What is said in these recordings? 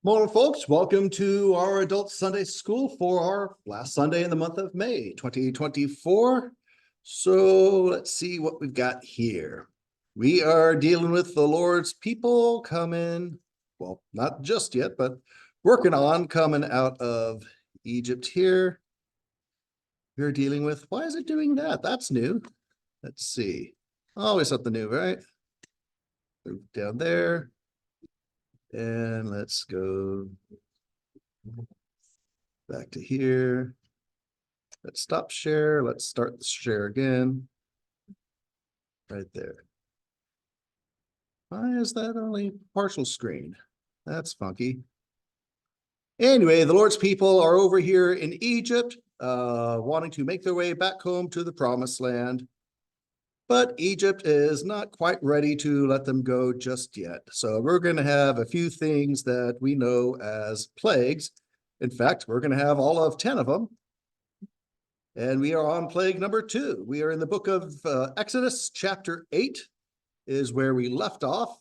Morning, folks. Welcome to our Adult Sunday School for our last Sunday in the month of May, 2024. So let's see what we've got here. We are dealing with the Lord's people coming, well, not just yet, but working on coming out of Egypt here. We're dealing with, why is it doing that? That's new. Let's see. Always something new, right? Move down there. And let's go back to here. Let's stop share. Let's start the share again. Right there. Why is that only partial screen? That's funky. Anyway, the Lord's people are over here in Egypt, wanting to make their way back home to the promised land. But Egypt is not quite ready to let them go just yet. So we're going to have a few things that we know as plagues. In fact, we're going to have all of 10 of them. And we are on plague number 2. We are in the book of Exodus, chapter 8 is where we left off.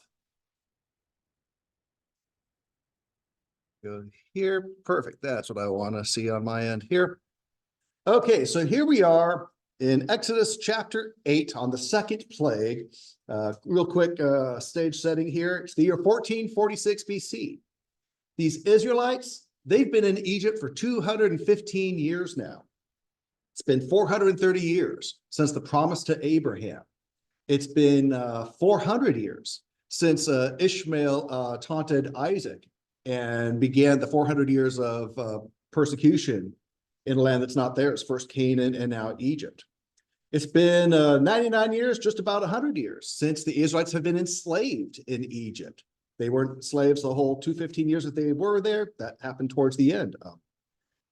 Go here. Perfect. That's what I want to see on my end here. Okay, so here we are in Exodus chapter 8 on the second plague. Real quick stage setting here. It's the year 1446 BC. These Israelites, they've been in Egypt for 215 years now. It's been 430 years since the promise to Abraham. It's been 400 years since Ishmael taunted Isaac and began the 400 years of persecution in a land that's not theirs, first Canaan and now Egypt. It's been 99 years, just about 100 years since the Israelites have been enslaved in Egypt. They weren't slaves the whole 215 years that they were there. That happened towards the end.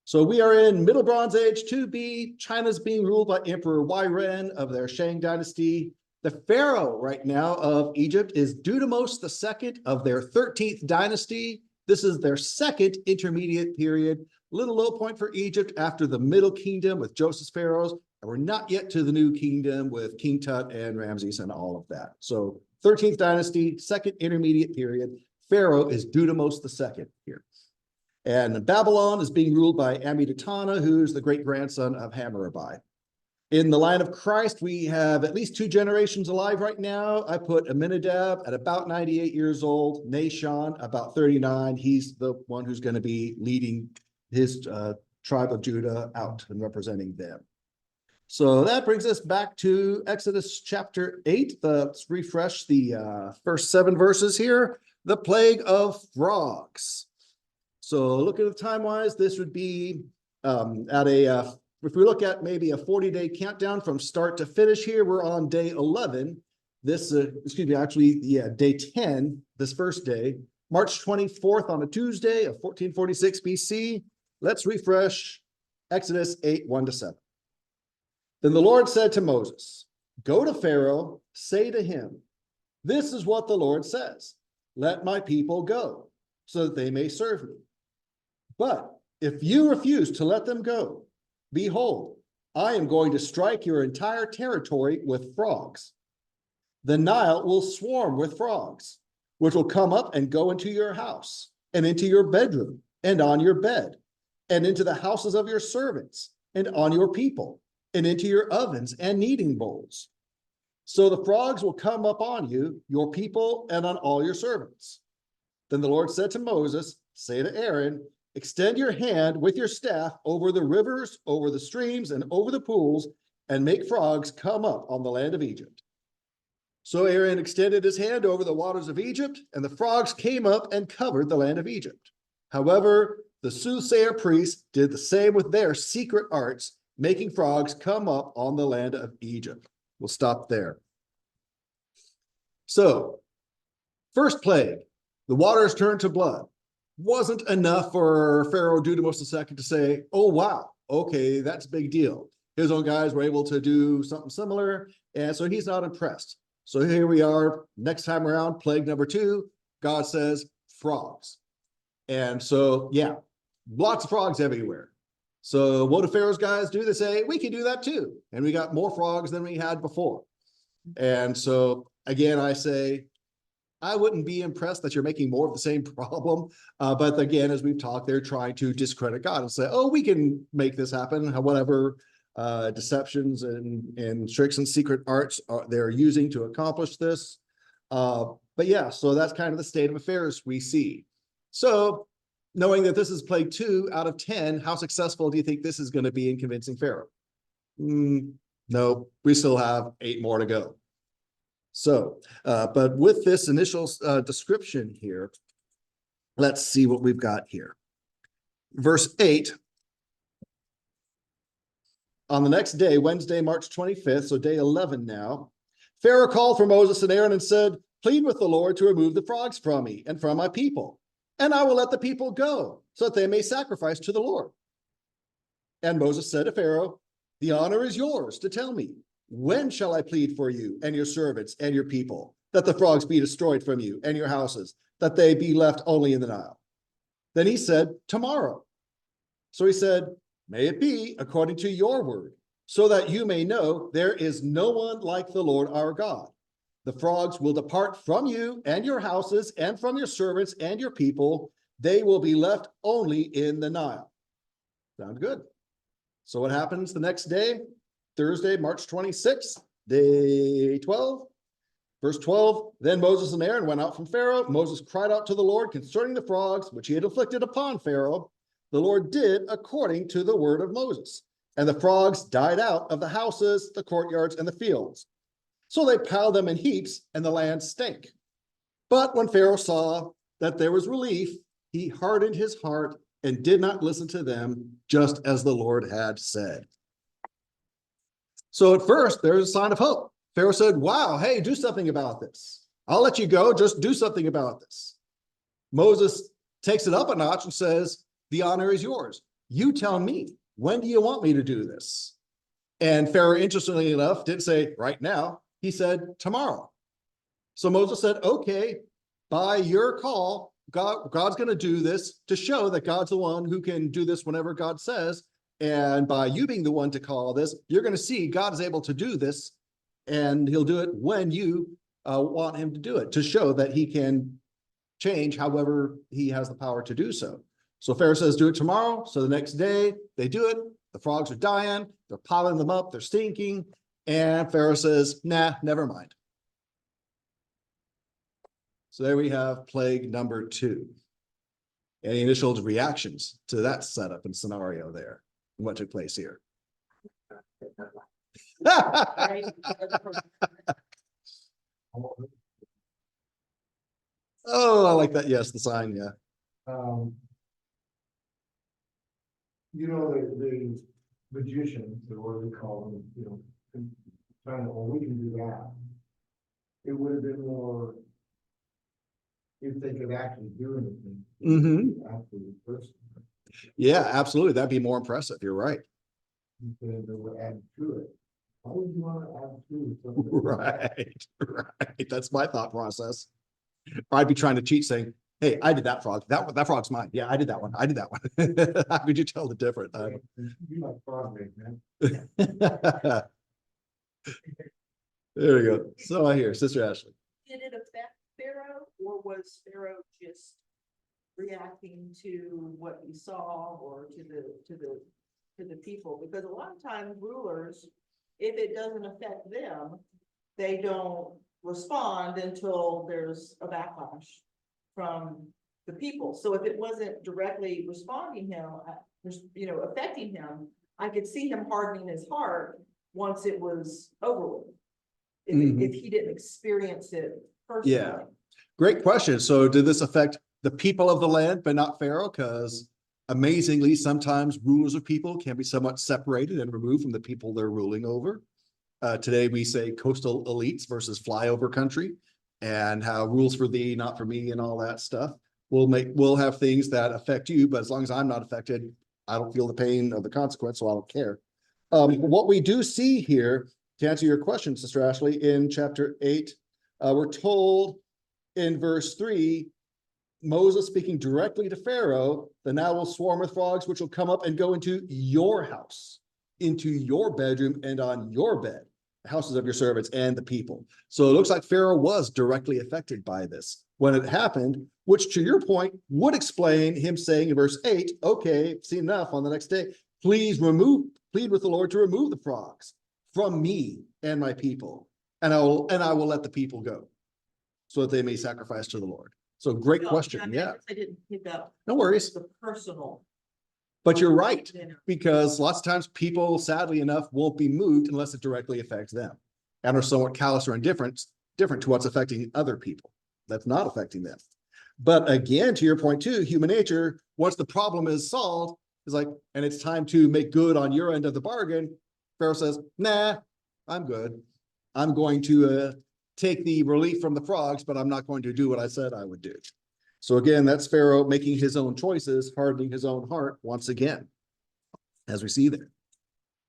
So we are in Middle Bronze Age 2B. China's being ruled by Emperor Yren of their Shang dynasty. The pharaoh right now of Egypt is Dudamos II of their 13th dynasty. This is their second intermediate period. Little low point for Egypt after the Middle Kingdom with Joseph's pharaohs. And we're not yet to the New Kingdom with King Tut and Ramses and all of that. So 13th dynasty, second intermediate period. Pharaoh is Dudamos II here. And Babylon is being ruled by Amidatana, who's the great-grandson of Hammurabi. In the line of Christ, we have at least 2 generations alive right now. I put Aminadab at about 98 years old, Nahshon about 39. He's the one who's going to be leading his tribe of Judah out and representing them. So that brings us back to Exodus chapter 8. Let's refresh the first 7 verses here. The plague of frogs. So looking at the time-wise, this would be if we look at maybe a 40-day countdown from start to finish here, we're on day 11. This, day 10, this first day, March 24th on a Tuesday of 1446 BC. Let's refresh Exodus 8, 1-7. Then the Lord said to Moses, "Go to Pharaoh, say to him, 'This is what the Lord says, let my people go, so that they may serve me. But if you refuse to let them go, behold, I am going to strike your entire territory with frogs. The Nile will swarm with frogs, which will come up and go into your house, and into your bedroom, and on your bed, and into the houses of your servants, and on your people, and into your ovens and kneading bowls. So the frogs will come up on you, your people, and on all your servants.' Then the Lord said to Moses, 'Say to Aaron, extend your hand with your staff over the rivers, over the streams, and over the pools, and make frogs come up on the land of Egypt.' So Aaron extended his hand over the waters of Egypt, and the frogs came up and covered the land of Egypt. However, the soothsayer priests did the same with their secret arts, making frogs come up on the land of Egypt." We'll stop there. So, first plague, the waters turned to blood. Wasn't enough for Pharaoh Dudamos II to say, "Oh, wow, okay, that's a big deal." His own guys were able to do something similar, and so he's not impressed. So here we are, next time around, plague number 2, God says, frogs. And so, yeah, lots of frogs everywhere. So what do Pharaoh's guys do? They say, "We can do that too." And we got more frogs than we had before. And so, again, I say, I wouldn't be impressed that you're making more of the same problem. But again, as we've talked, they're trying to discredit God and say, oh, we can make this happen. Whatever deceptions and tricks and secret arts they're using to accomplish this. But yeah, so that's kind of the state of affairs we see. So knowing that this is plague 2 out of 10, how successful do you think this is going to be in convincing Pharaoh? No, we still have 8 more to go. So, but with this initial description here, let's see what we've got here. Verse 8. On the next day, Wednesday, March 25th, so day 11 now, Pharaoh called for Moses and Aaron and said, plead with the Lord to remove the frogs from me and from my people, and I will let the people go, so that they may sacrifice to the Lord. And Moses said to Pharaoh, the honor is yours to tell me, when shall I plead for you and your servants and your people, that the frogs be destroyed from you and your houses, that they be left only in the Nile? Then he said, tomorrow. So he said, may it be according to your word, so that you may know there is no one like the Lord our God. The frogs will depart from you and your houses and from your servants and your people. They will be left only in the Nile. Sound good? So what happens the next day? Thursday, March 26th, day 12. Verse 12, then Moses and Aaron went out from Pharaoh. Moses cried out to the Lord concerning the frogs, which he had inflicted upon Pharaoh. The Lord did according to the word of Moses. And the frogs died out of the houses, the courtyards, and the fields. So they piled them in heaps, and the land stank. But when Pharaoh saw that there was relief, he hardened his heart and did not listen to them, just as the Lord had said. So at first, there's a sign of hope. Pharaoh said, wow, hey, do something about this. I'll let you go, just do something about this. Moses takes it up a notch and says, the honor is yours. You tell me, when do you want me to do this? And Pharaoh, interestingly enough, didn't say right now. He said tomorrow. So Moses said, okay, by your call, God's going to do this to show that God's the one who can do this whenever God says. And by you being the one to call this, you're going to see God is able to do this, and he'll do it when you want him to do it, to show that he can change however he has the power to do so. So Pharaoh says, do it tomorrow. So the next day they do it. The frogs are dying. They're piling them up. They're stinking. And Pharaoh says, nah, never mind. So there we have plague number 2. Any initial reactions to that setup and scenario there? What took place here? Oh, I like that. Yes, the sign. Yeah. The magicians, or what we call them, trying to, well, we can do that. It would have been more if they could actually do anything. Actually, person. Yeah, absolutely. That'd be more impressive. You're right. Instead of add to it. Why would you want to add to something? Right, right. That's my thought process. I'd be trying to cheat, saying, hey, I did that frog. That frog's mine. Yeah, I did that one. I did that one. How could you tell the difference? You like frog mate, man. There we go. So I hear Sister Ashley. Did it affect Pharaoh, or was Pharaoh just reacting to what he saw, or to the people? Because a lot of times rulers, if it doesn't affect them, they don't respond until there's a backlash from the people. So if it wasn't directly responding him, affecting him, I could see him hardening his heart once it was over with. If he didn't experience it personally. Yeah, great question. So did this affect the people of the land, but not Pharaoh? Because amazingly, sometimes rulers of people can be somewhat separated and removed from the people they're ruling over. Today we say coastal elites versus flyover country, and how rules for thee, not for me, and all that stuff. We'll have things that affect you, but as long as I'm not affected, I don't feel the pain of the consequence, so I don't care. What we do see here, to answer your question, Sister Ashley, in chapter 8, we're told in verse 3, Moses speaking directly to Pharaoh, the Nile will swarm with frogs, which will come up and go into your house, into your bedroom, and on your bed. houses of your servants and the people. So it looks like Pharaoh was directly affected by this when it happened, which to your point would explain him saying in verse 8, okay, seen enough. On the next day, plead with the Lord to remove the frogs from me and my people, and I will let the people go so that they may sacrifice to the Lord. So great question. Yeah, I didn't pick up no worries. the personal. But you're right, You know. because lots of times people, sadly enough, won't be moved unless it directly affects them and are somewhat callous or indifferent to what's affecting other people. That's not affecting them. But again, to your point too, human nature, once the problem is solved, is like, and it's time to make good on your end of the bargain, Pharaoh says, nah, I'm good. I'm going to take the relief from the frogs, but I'm not going to do what I said I would do. So again, that's Pharaoh making his own choices, hardening his own heart once again, as we see there.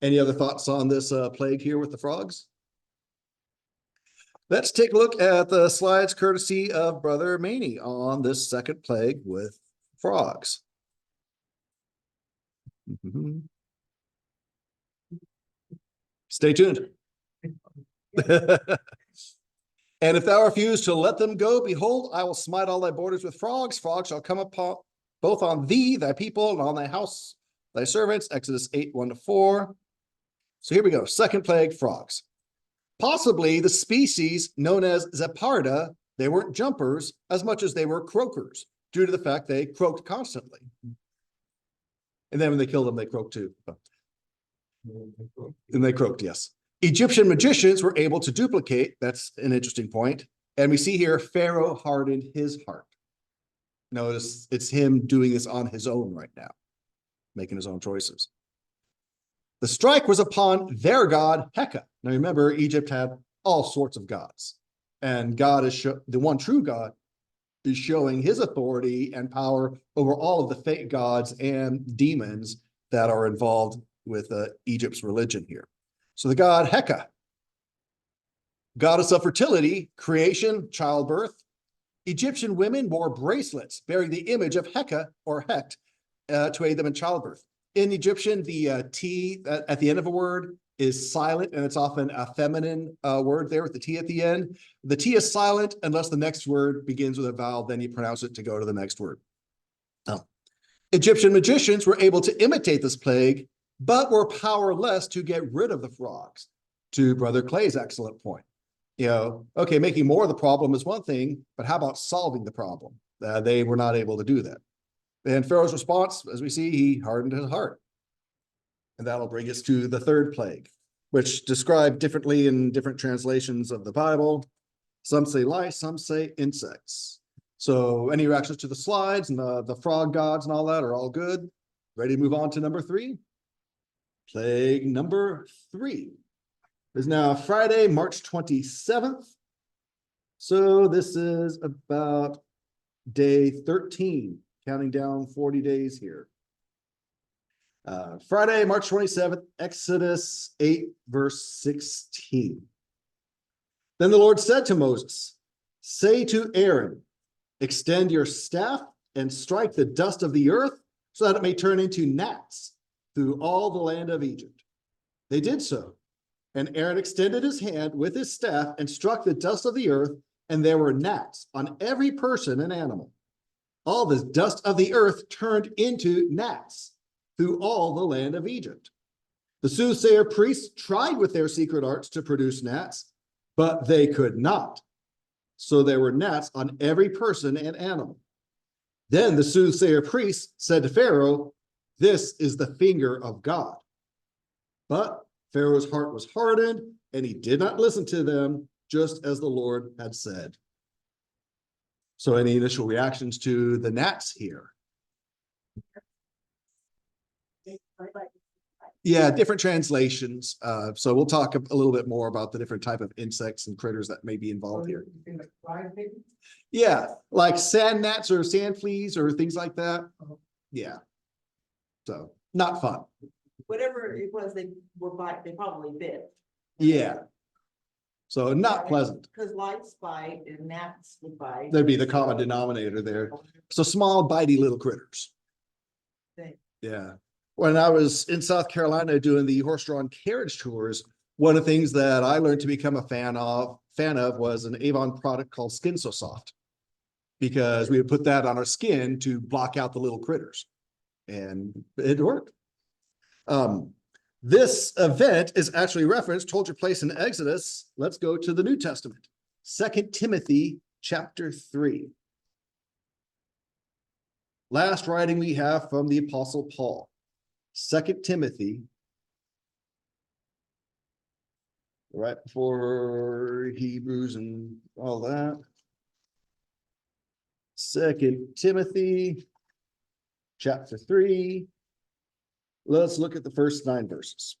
Any other thoughts on this plague here with the frogs? Let's take a look at the slides courtesy of Brother Maney on this second plague with frogs. Stay tuned. And if thou refuse to let them go, behold, I will smite all thy borders with frogs. Frogs shall come upon both on thee, thy people, and on thy house, thy servants. Exodus 8:1-4. So here we go. Second plague, frogs. Possibly the species known as Zeparda, they weren't jumpers as much as they were croakers, due to the fact they croaked constantly. And then when they killed them, they croaked too. And they croaked, yes. Egyptian magicians were able to duplicate. That's an interesting point. And we see here, Pharaoh hardened his heart. Notice it's him doing this on his own right now, making his own choices. The strike was upon their god, Heka. Now remember, Egypt had all sorts of gods. And God is the one true God is showing his authority and power over all of the fake gods and demons that are involved with Egypt's religion here. So the god Heka, goddess of fertility, creation, childbirth. Egyptian women wore bracelets bearing the image of Heka or Hecht to aid them in childbirth. In Egyptian, the T at the end of a word is silent, and it's often a feminine word there with the T at the end. The T is silent unless the next word begins with a vowel, then you pronounce it to go to the next word. Egyptian magicians were able to imitate this plague, but were powerless to get rid of the frogs. To Brother Clay's excellent point. Okay, making more of the problem is one thing, but how about solving the problem? They were not able to do that. And Pharaoh's response, as we see, he hardened his heart. And that'll bring us to the third plague, which described differently in different translations of the Bible. Some say lice, some say insects. So any reactions to the slides and the frog gods and all that are all good? Ready to move on to number 3? Plague number 3 is now Friday, March 27th. So this is about day 13, counting down 40 days here. Friday, March 27th, Exodus 8, verse 16. Then the Lord said to Moses, say to Aaron, extend your staff and strike the dust of the earth so that it may turn into gnats through all the land of Egypt. They did so. And Aaron extended his hand with his staff and struck the dust of the earth, and there were gnats on every person and animal. All the dust of the earth turned into gnats through all the land of Egypt. The soothsayer priests tried with their secret arts to produce gnats, but they could not. So there were gnats on every person and animal. Then the soothsayer priests said to Pharaoh, this is the finger of God. But Pharaoh's heart was hardened, and he did not listen to them, just as the Lord had said. So any initial reactions to the gnats here? Yeah, different translations. So we'll talk a little bit more about the different type of insects and critters that may be involved here. Yeah, like sand gnats or sand fleas or things like that. Yeah. So not fun. Whatever it was, they probably bit. Yeah. So not pleasant. Because lice bite and gnats would bite. There'd be the common denominator there. So small, bitey little critters. Yeah. When I was in South Carolina doing the horse-drawn carriage tours, One of the things that I learned to become a fan of was an Avon product called Skin So Soft, because we would put that on our skin to block out the little critters, and it worked. This event is actually referenced, told your place in Exodus. Let's go to the New Testament, 2 Timothy chapter 3. Last writing we have from the Apostle Paul, 2 Timothy, right before Hebrews and all that. 2 Timothy chapter 3. Let's look at the first 9 verses.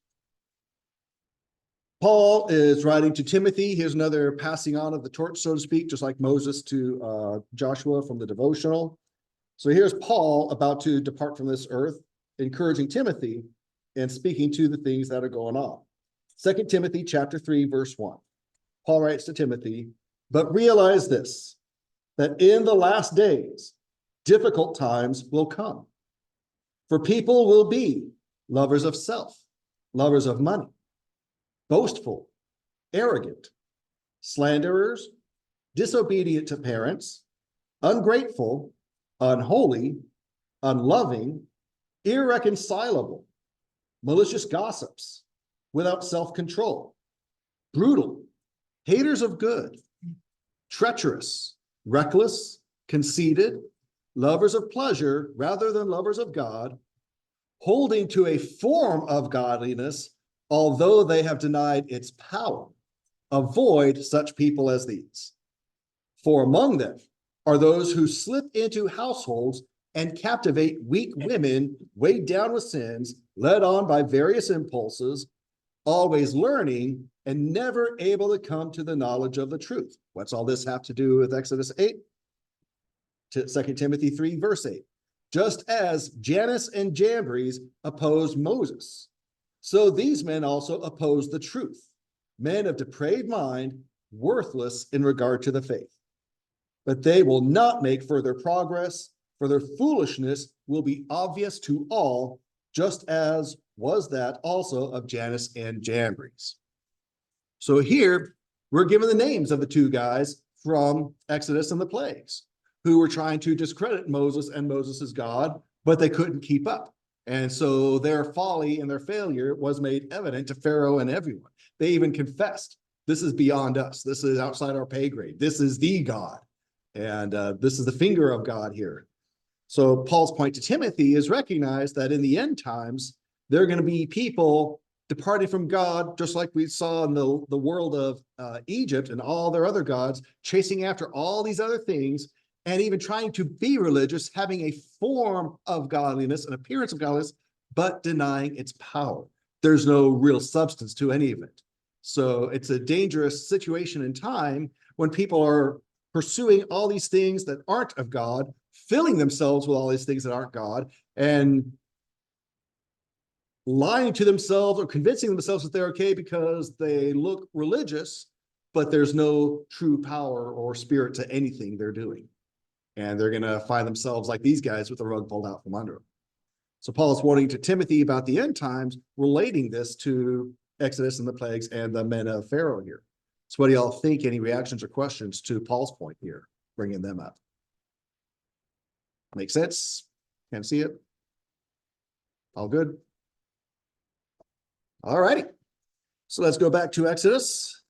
Paul is writing to Timothy. Here's another passing on of the torch, so to speak, just like Moses to Joshua from the devotional. So here's Paul about to depart from this earth, encouraging Timothy and speaking to the things that are going on. 2 Timothy chapter 3, verse 1. Paul writes to Timothy, "But realize this, that in the last days, difficult times will come. For people will be lovers of self, lovers of money, boastful, arrogant, slanderers, disobedient to parents, ungrateful, unholy, unloving, irreconcilable, malicious gossips, without self-control, brutal, haters of good, treacherous, reckless, conceited, lovers of pleasure rather than lovers of God, holding to a form of godliness, although they have denied its power. Avoid such people as these. For among them are those who slip into households and captivate weak women weighed down with sins, led on by various impulses, always learning and never able to come to the knowledge of the truth." What's all this have to do with Exodus 8? 2 Timothy 3, verse 8. "Just as Jannes and Jambres opposed Moses, so these men also oppose the truth, men of depraved mind, worthless in regard to the faith. But they will not make further progress, for their foolishness will be obvious to all, just as was that also of Jannes and Jambres." So here we're given the names of the 2 guys from Exodus and the plagues, who were trying to discredit Moses and Moses' God, but they couldn't keep up. And so their folly and their failure was made evident to Pharaoh and everyone. They even confessed, "This is beyond us. This is outside our pay grade. This is the God. And this is the finger of God here." So Paul's point to Timothy is recognize that in the end times, there are going to be people departing from God, just like we saw in the world of Egypt and all their other gods, chasing after all these other things, and even trying to be religious, having a form of godliness, an appearance of godliness, but denying its power. There's no real substance to any of it. So it's a dangerous situation in time when people are pursuing all these things that aren't of God, filling themselves with all these things that aren't God, and lying to themselves or convincing themselves that they're okay because they look religious, but there's no true power or spirit to anything they're doing. And they're going to find themselves like these guys with the rug pulled out from under them. So Paul is warning to Timothy about the end times, relating this to Exodus and the plagues and the men of Pharaoh here. So what do y'all think? Any reactions or questions to Paul's point here, bringing them up? Make sense? Can't see it? All good? All righty. So let's go back to Exodus.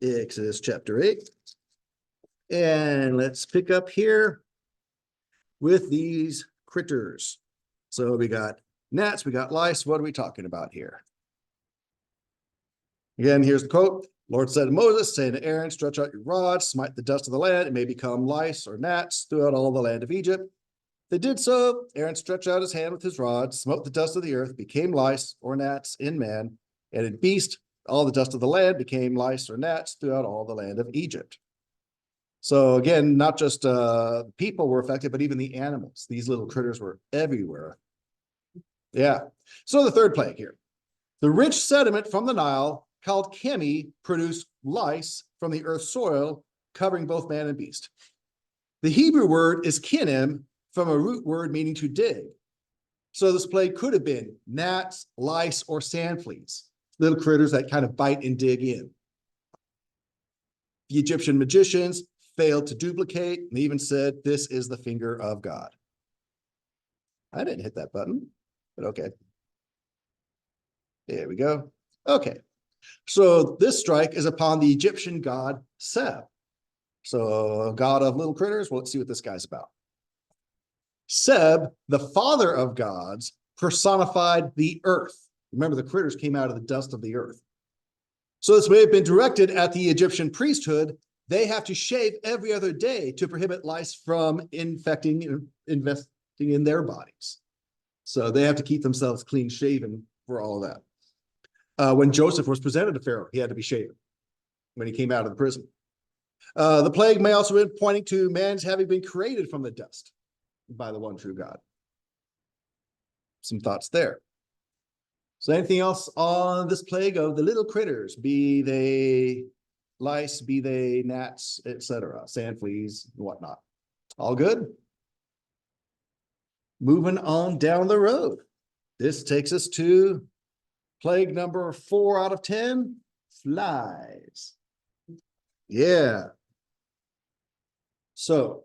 Exodus chapter 8. And let's pick up here with these critters. So we got gnats, we got lice. What are we talking about here? Again, here's the quote. "Lord said to Moses, saying to Aaron, stretch out your rod, smite the dust of the land, it may become lice or gnats throughout all the land of Egypt. They did so. Aaron stretched out his hand with his rod, smote the dust of the earth, became lice or gnats in man, and in beast, all the dust of the land became lice or gnats throughout all the land of Egypt." So again, not just people were affected, but even the animals. These little critters were everywhere. Yeah. So the third plague here. "The rich sediment from the Nile, called Chemi, produced lice from the earth's soil, covering both man and beast." The Hebrew word is kinem, from a root word meaning to dig. So this plague could have been gnats, lice, or sand fleas, little critters that kind of bite and dig in. The Egyptian magicians failed to duplicate and even said, "This is the finger of God." I didn't hit that button, but okay. There we go. Okay. So this strike is upon the Egyptian god Seb. So god of little critters. Well, let's see what this guy's about. Seb, the father of gods, personified the earth. Remember, the critters came out of the dust of the earth. So this may have been directed at the Egyptian priesthood. They have to shave every other day to prohibit lice from infecting and investing in their bodies. So they have to keep themselves clean shaven for all of that. When Joseph was presented to Pharaoh, he had to be shaven when he came out of the prison. The plague may also be pointing to man's having been created from the dust by the one true God. Some thoughts there. So anything else on this plague of the little critters, be they lice, be they gnats, etc., sand fleas, and whatnot? All good? Moving on down the road. This takes us to plague number 4 out of 10, flies. Yeah. So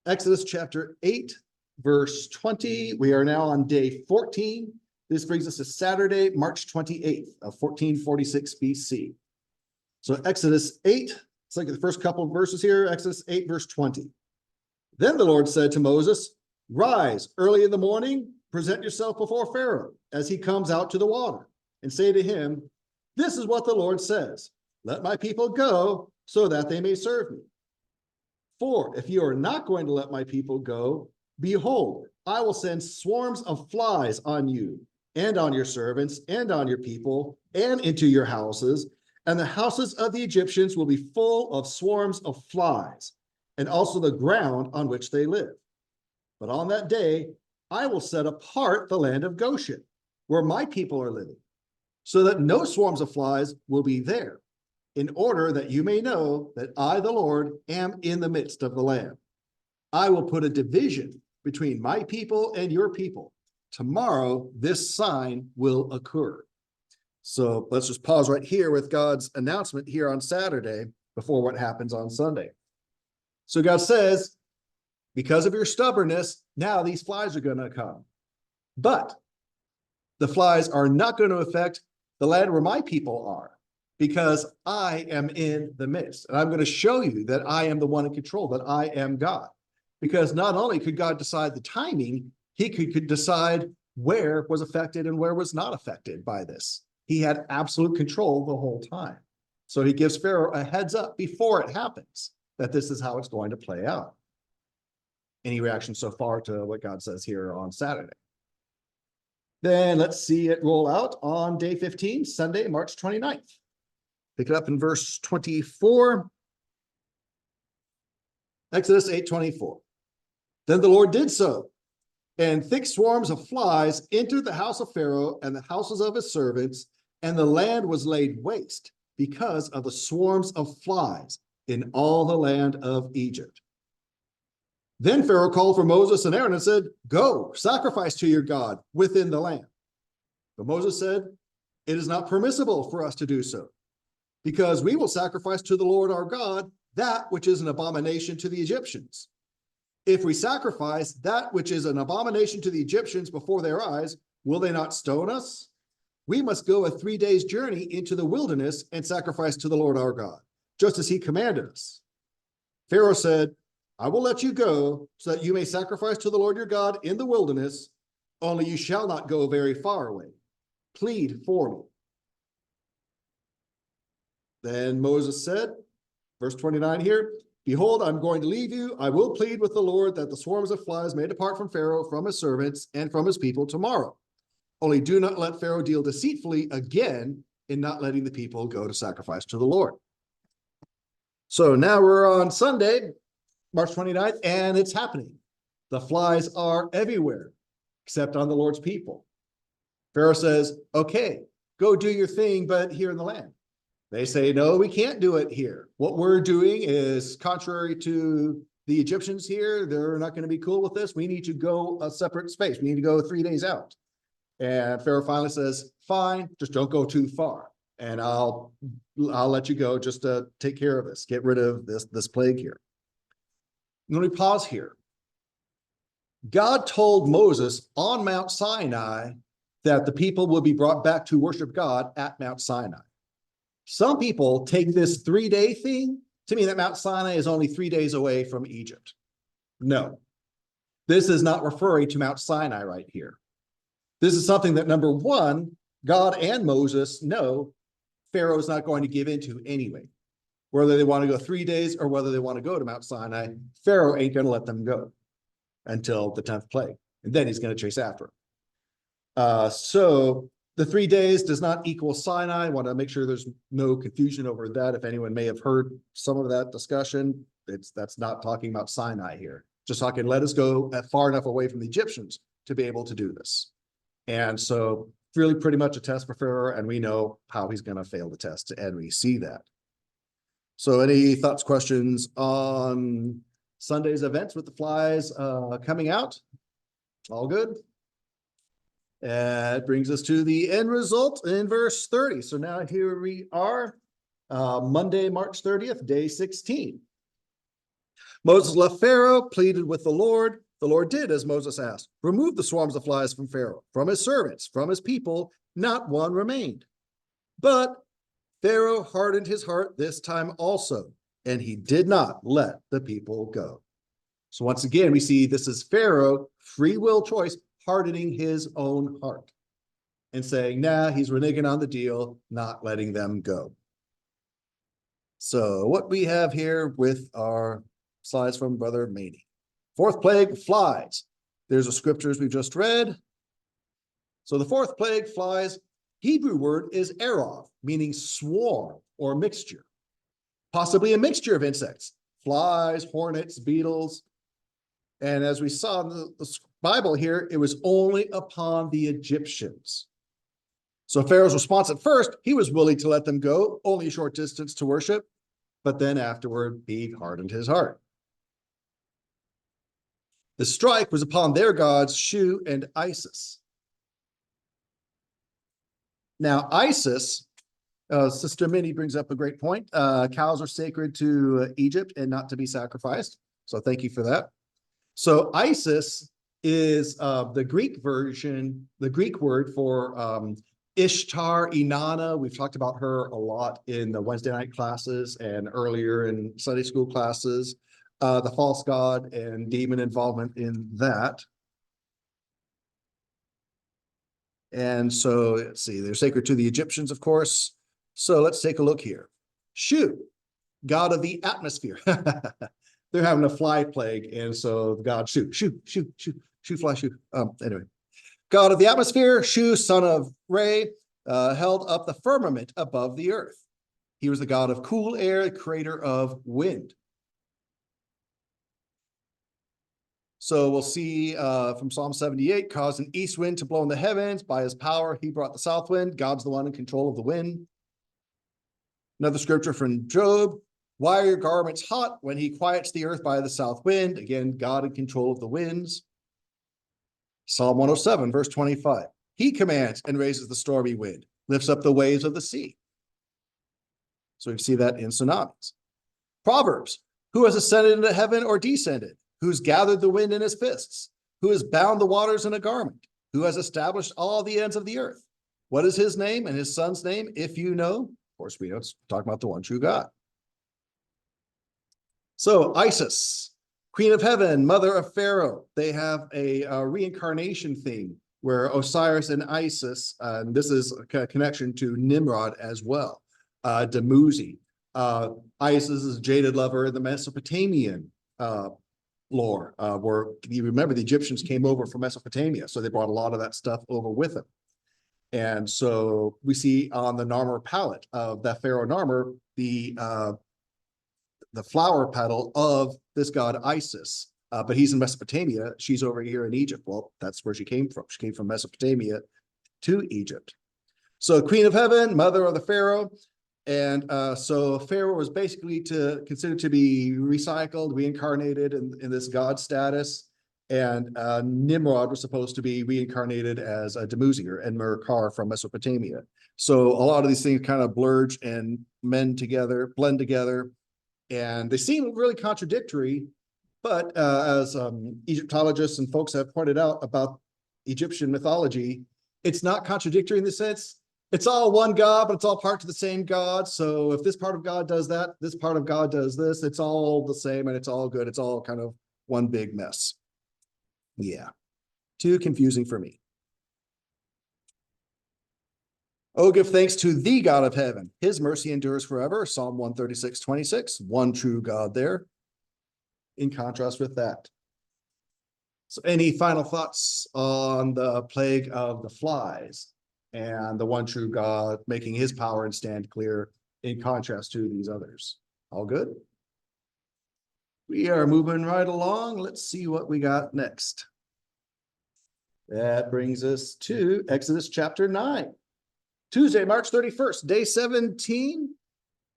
Exodus chapter 8, verse 20. We are now on day 14. This brings us to Saturday, March 28th of 1446 BC. So Exodus 8, it's like the first couple of verses here, Exodus 8, verse 20. Then the Lord said to Moses, "Rise early in the morning, present yourself before Pharaoh as he comes out to the water, and say to him, 'This is what the Lord says, let my people go so that they may serve me. For if you are not going to let my people go, behold, I will send swarms of flies on you and on your servants and on your people and into your houses, and the houses of the Egyptians will be full of swarms of flies, and also the ground on which they live. But on that day, I will set apart the land of Goshen, where my people are living, so that no swarms of flies will be there, in order that you may know that I, the Lord, am in the midst of the land. I will put a division between my people and your people. Tomorrow, this sign will occur." So let's just pause right here with God's announcement here on Saturday before what happens on Sunday. So God says, because of your stubbornness, now these flies are going to come. But the flies are not going to affect the land where my people are, because I am in the midst. And I'm going to show you that I am the one in control, that I am God. Because not only could God decide the timing, he could decide where was affected and where was not affected by this. He had absolute control the whole time. So he gives Pharaoh a heads up before it happens that this is how it's going to play out. Any reaction so far to what God says here on Saturday? Then let's see it roll out on day 15, Sunday, March 29th. Pick it up in verse 24. Exodus 8:24. Then the Lord did so, and thick swarms of flies entered the house of Pharaoh and the houses of his servants, and the land was laid waste because of the swarms of flies in all the land of Egypt. Then Pharaoh called for Moses and Aaron and said, "Go, sacrifice to your God within the land." But Moses said, "It is not permissible for us to do so, because we will sacrifice to the Lord our God that which is an abomination to the Egyptians. If we sacrifice that which is an abomination to the Egyptians before their eyes, will they not stone us? We must go a 3 days' journey into the wilderness and sacrifice to the Lord our God, just as he commanded us." Pharaoh said, "I will let you go so that you may sacrifice to the Lord your God in the wilderness, only you shall not go very far away. Plead for me." Then Moses said, verse 29 here, "Behold, I'm going to leave you. I will plead with the Lord that the swarms of flies may depart from Pharaoh, from his servants, and from his people tomorrow. Only do not let Pharaoh deal deceitfully again in not letting the people go to sacrifice to the Lord." So now we're on Sunday, March 29th, and it's happening. The flies are everywhere, except on the Lord's people. Pharaoh says, "Okay, go do your thing, but here in the land." They say, "No, we can't do it here. What we're doing is contrary to the Egyptians here, they're not going to be cool with this. We need to go a separate space. We need to go 3 days out. And Pharaoh finally says, fine, just don't go too far. And I'll let you go just to take care of this, get rid of this plague here. Let me pause here. God told Moses on Mount Sinai that the people will be brought back to worship God at Mount Sinai. Some people take this 3-day thing to mean that Mount Sinai is only 3 days away from Egypt. No, this is not referring to Mount Sinai right here. This is something that, number one, God and Moses know Pharaoh's not going to give into anyway. Whether they want to go 3 days or whether they want to go to Mount Sinai, Pharaoh ain't going to let them go until the 10th plague. And then he's going to chase after them. So the 3 days does not equal Sinai. I want to make sure there's no confusion over that. If anyone may have heard some of that discussion, that's not talking about Sinai here. Just talking, let us go far enough away from the Egyptians to be able to do this. And so really pretty much a test for Pharaoh, and we know how he's going to fail the test, and we see that. So any thoughts, questions on Sunday's events with the flies coming out? All good? It brings us to the end result in verse 30. So now here we are, Monday, March 30th, day 16. Moses left Pharaoh, pleaded with the Lord. The Lord did as Moses asked, remove the swarms of flies from Pharaoh, from his servants, from his people, not one remained. But Pharaoh hardened his heart this time also, and he did not let the people go. So once again, we see this is Pharaoh, free will choice, hardening his own heart and saying, nah, he's reneging on the deal, not letting them go. So what we have here with our slides from Brother Maney. 4th plague, flies. There's the scriptures we just read. So the 4th plague, flies, Hebrew word is erov, meaning swarm or mixture. Possibly a mixture of insects, flies, hornets, beetles. And as we saw in the Bible here, it was only upon the Egyptians. So Pharaoh's response at first, he was willing to let them go, only a short distance to worship, but then afterward, he hardened his heart. The strike was upon their gods, Shu and Isis. Now, Isis, Sister Minnie brings up a great point. Cows are sacred to Egypt and not to be sacrificed. So thank you for that. So Isis is the Greek version, the Greek word for Ishtar, Inanna. We've talked about her a lot in the Wednesday night classes and earlier in Sunday school classes. The false god and demon involvement in that. And so let's see, they're sacred to the Egyptians, of course. So let's take a look here. Shu, god of the atmosphere. They're having a fly plague, and so the god Shu, fly, Shu. Anyway, god of the atmosphere, Shu, son of Re, held up the firmament above the earth. He was the god of cool air, the creator of wind. So we'll see from Psalm 78, caused an east wind to blow in the heavens. By his power, he brought the south wind. God's the one in control of the wind. Another scripture from Job. Why are your garments hot when he quiets the earth by the south wind? Again, God in control of the winds. Psalm 107, verse 25. He commands and raises the stormy wind, lifts up the waves of the sea. So we see that in tsunamis. Proverbs. Who has ascended into heaven or descended? Who's gathered the wind in his fists? Who has bound the waters in a garment? Who has established all the ends of the earth? What is his name and his son's name, if you know? Of course, we know it's talking about the one true God. So Isis, queen of heaven, mother of Pharaoh. They have a reincarnation thing where Osiris and Isis, and this is a connection to Nimrod as well, Dumuzi. Isis is a jaded lover in the Mesopotamian lore, where you remember the Egyptians came over from Mesopotamia, so they brought a lot of that stuff over with them. And so we see on the Narmer palette of that Pharaoh Narmer, the flower petal of this god Isis, but he's in Mesopotamia. She's over here in Egypt. Well, that's where she came from. She came from Mesopotamia to Egypt. So queen of heaven, mother of the Pharaoh, And so Pharaoh was basically considered to be recycled, reincarnated in this god status. And Nimrod was supposed to be reincarnated as a Dumuzi or Enmerkar from Mesopotamia. So a lot of these things kind of blend together, and they seem really contradictory. But as Egyptologists and folks have pointed out about Egyptian mythology, it's not contradictory in the sense it's all one God, but it's all part of the same God. So if this part of God does that, this part of God does this, it's all the same and it's all good. It's all kind of one big mess. Yeah, too confusing for me. Oh, give thanks to the God of heaven. His mercy endures forever. Psalm 136:26, one true God there. In contrast with that. So any final thoughts on the plague of the flies and the one true God making his power and stand clear in contrast to these others? All good? We are moving right along. Let's see what we got next. That brings us to Exodus chapter 9. Tuesday, March 31st, day 17.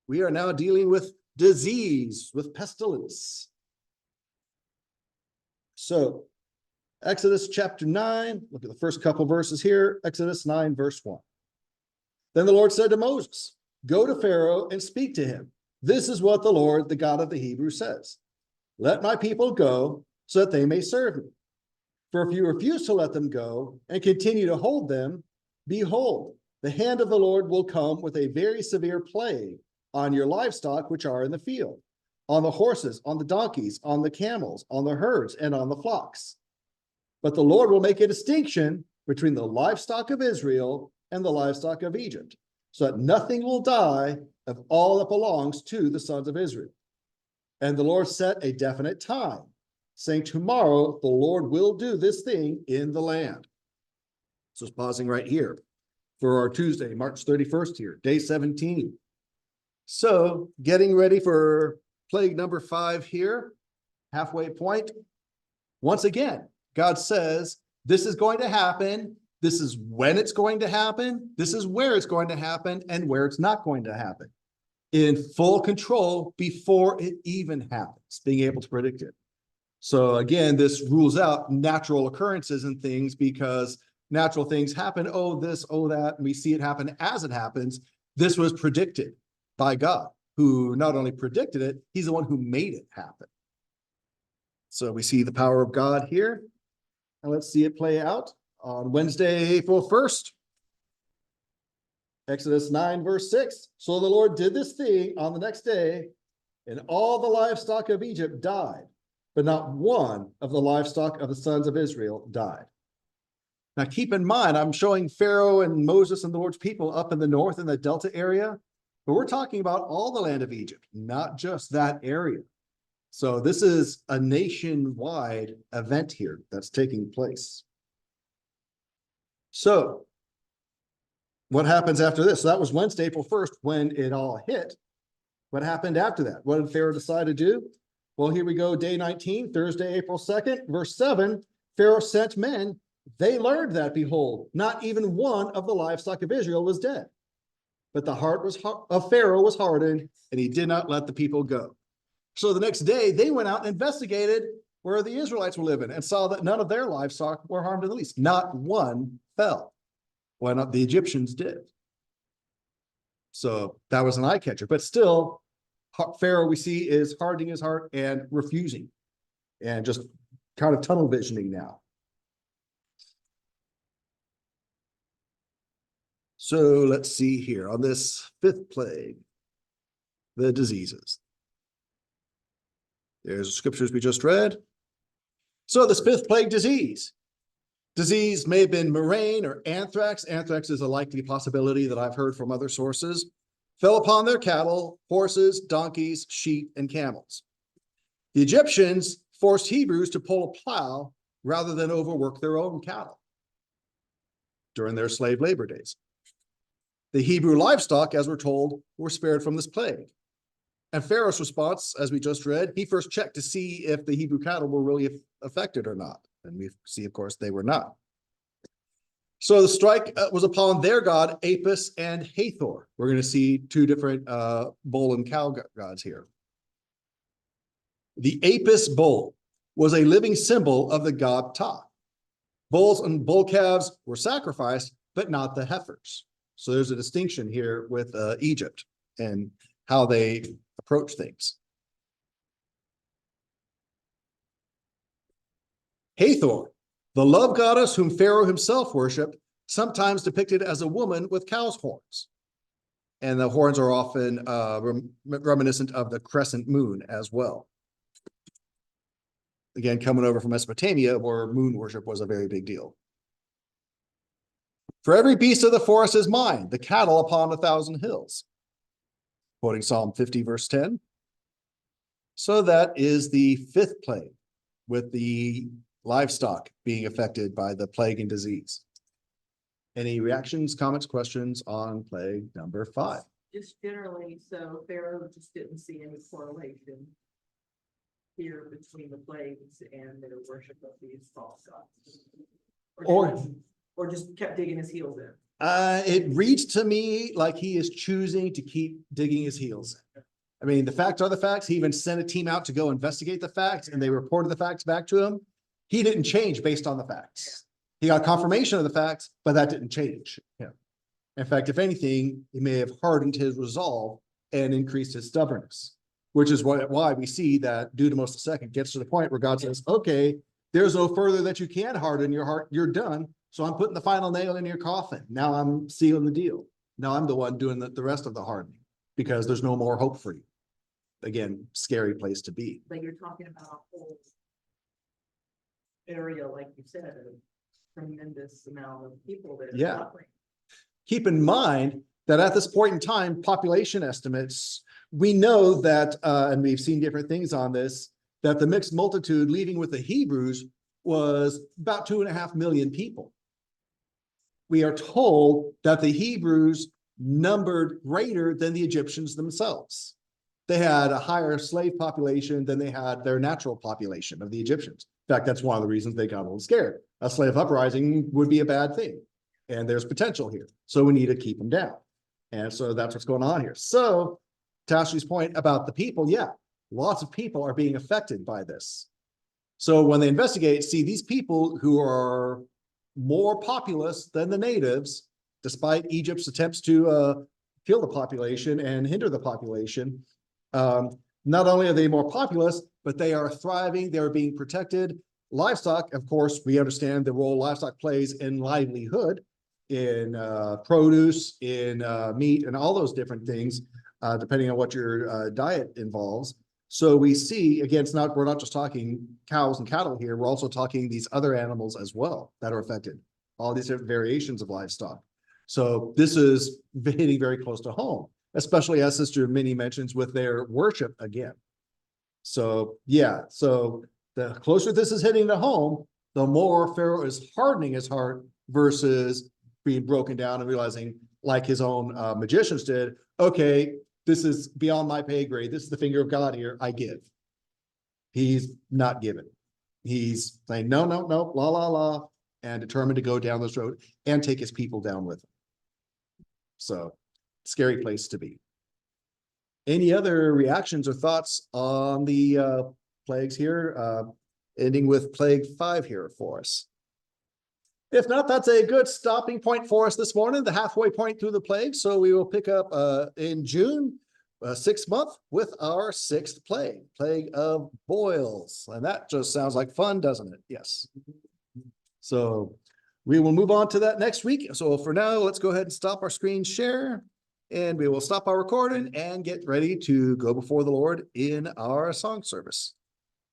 We are now dealing with disease, with pestilence. So Exodus chapter 9, look at the first couple verses here. Exodus 9, verse 1. Then the Lord said to Moses, go to Pharaoh and speak to him. This is what the Lord, the God of the Hebrews, says. Let my people go so that they may serve me. For if you refuse to let them go and continue to hold them, behold, the hand of the Lord will come with a very severe plague on your livestock which are in the field, on the horses, on the donkeys, on the camels, on the herds, and on the flocks. But the Lord will make a distinction between the livestock of Israel and the livestock of Egypt, so that nothing will die of all that belongs to the sons of Israel. And the Lord set a definite time, saying, tomorrow the Lord will do this thing in the land. So it's pausing right here for our Tuesday, March 31st here, day 17. So getting ready for plague number 5 here, halfway point. Once again, God says, this is going to happen. This is when it's going to happen. This is where it's going to happen and where it's not going to happen. In full control before it even happens, being able to predict it. So again, this rules out natural occurrences and things because natural things happen. Oh, this, oh, that, and we see it happen as it happens. This was predicted by God, who not only predicted it, he's the one who made it happen. So we see the power of God here. And let's see it play out on Wednesday, April 1st. Exodus 9, verse 6. So the Lord did this thing on the next day, and all the livestock of Egypt died, but not one of the livestock of the sons of Israel died. Now keep in mind, I'm showing Pharaoh and Moses and the Lord's people up in the north in the Delta area, but we're talking about all the land of Egypt, not just that area. So this is a nationwide event here that's taking place. So what happens after this? So that was Wednesday, April 1st, when it all hit. What happened after that? What did Pharaoh decide to do? Well, here we go, day 19, Thursday, April 2nd, verse 7. Pharaoh sent men. They learned that, behold, not even one of the livestock of Israel was dead. But the heart of Pharaoh was hardened, and he did not let the people go. So the next day, they went out and investigated where the Israelites were living and saw that none of their livestock were harmed in the least. Not one fell. Well, not the Egyptians did. So that was an eye catcher. But still, Pharaoh, we see, is hardening his heart and refusing and just kind of tunnel visioning now. So let's see here on this 5th plague, the diseases. There's the scriptures we just read. So this 5th plague, disease. Disease may have been murrain or anthrax. Anthrax is a likely possibility that I've heard from other sources. Fell upon their cattle, horses, donkeys, sheep, and camels. The Egyptians forced Hebrews to pull a plow rather than overwork their own cattle during their slave labor days. The Hebrew livestock, as we're told, were spared from this plague. And Pharaoh's response, as we just read, he first checked to see if the Hebrew cattle were really affected or not. And we see, of course, they were not. So the strike was upon their god, Apis and Hathor. We're going to see two different bull and cow gods here. The Apis bull was a living symbol of the god Ptah. Bulls and bull calves were sacrificed, but not the heifers. So there's a distinction here with Egypt and how they approach things. Hathor, the love goddess whom Pharaoh himself worshipped, sometimes depicted as a woman with cow's horns. And the horns are often reminiscent of the crescent moon as well. Again, coming over from Mesopotamia, where moon worship was a very big deal. For every beast of the forest is mine, the cattle upon 1,000 hills. Quoting Psalm 50, verse 10. So that is the fifth plague, with the livestock being affected by the plague and disease. Any reactions, comments, questions on plague number 5? Just generally, so Pharaoh just didn't see any correlation here between the plagues and their worship of these false gods. Or just kept digging his heels in. It reads to me like he is choosing to keep digging his heels in. I mean, the facts are the facts. He even sent a team out to go investigate the facts, and they reported the facts back to him. He didn't change based on the facts. He got confirmation of the facts, but that didn't change him. In fact, if anything, he may have hardened his resolve and increased his stubbornness, which is why we see that Deuteronomy 2 gets to the point where God says, okay, there's no further that you can harden your heart. You're done. So I'm putting the final nail in your coffin. Now I'm sealing the deal. Now I'm the one doing the rest of the hardening because there's no more hope for you. Again, scary place to be. Like you're talking about a whole area, like you said, a tremendous amount of people that are suffering. Keep in mind that at this point in time, population estimates, we know that, and we've seen different things on this, that the mixed multitude leaving with the Hebrews was about 2.5 million people. We are told that the Hebrews numbered greater than the Egyptians themselves. They had a higher slave population than they had their natural population of the Egyptians. In fact, that's one of the reasons they got a little scared. A slave uprising would be a bad thing. And there's potential here. So we need to keep them down. And so that's what's going on here. So to Ashley's point about the people, lots of people are being affected by this. So when they investigate, see these people who are more populous than the natives, despite Egypt's attempts to kill the population and hinder the population. Not only are they more populous, but they are thriving, they're being protected. Livestock, of course, we understand the role livestock plays in livelihood, in produce, in meat, and all those different things, depending on what your diet involves. So we see, again, we're not just talking cows and cattle here, we're also talking these other animals as well that are affected, all these different variations of livestock. So this is hitting very close to home, especially as Sister Minnie mentions with their worship again. So so the closer this is hitting to home, the more Pharaoh is hardening his heart versus being broken down and realizing, like his own magicians did, okay, this is beyond my pay grade. This is the finger of God here. I give. He's not giving. He's saying, no, la, and determined to go down this road and take his people down with him. So, scary place to be. Any other reactions or thoughts on the plagues here? Ending with plague 5 here for us. If not, that's a good stopping point for us this morning, the halfway point through the plague. So we will pick up in June, 6th month, with our 6th plague, plague of boils. And that just sounds like fun, doesn't it? Yes. So we will move on to that next week. So for now, let's go ahead and stop our screen share, and we will stop our recording and get ready to go before the Lord in our song service.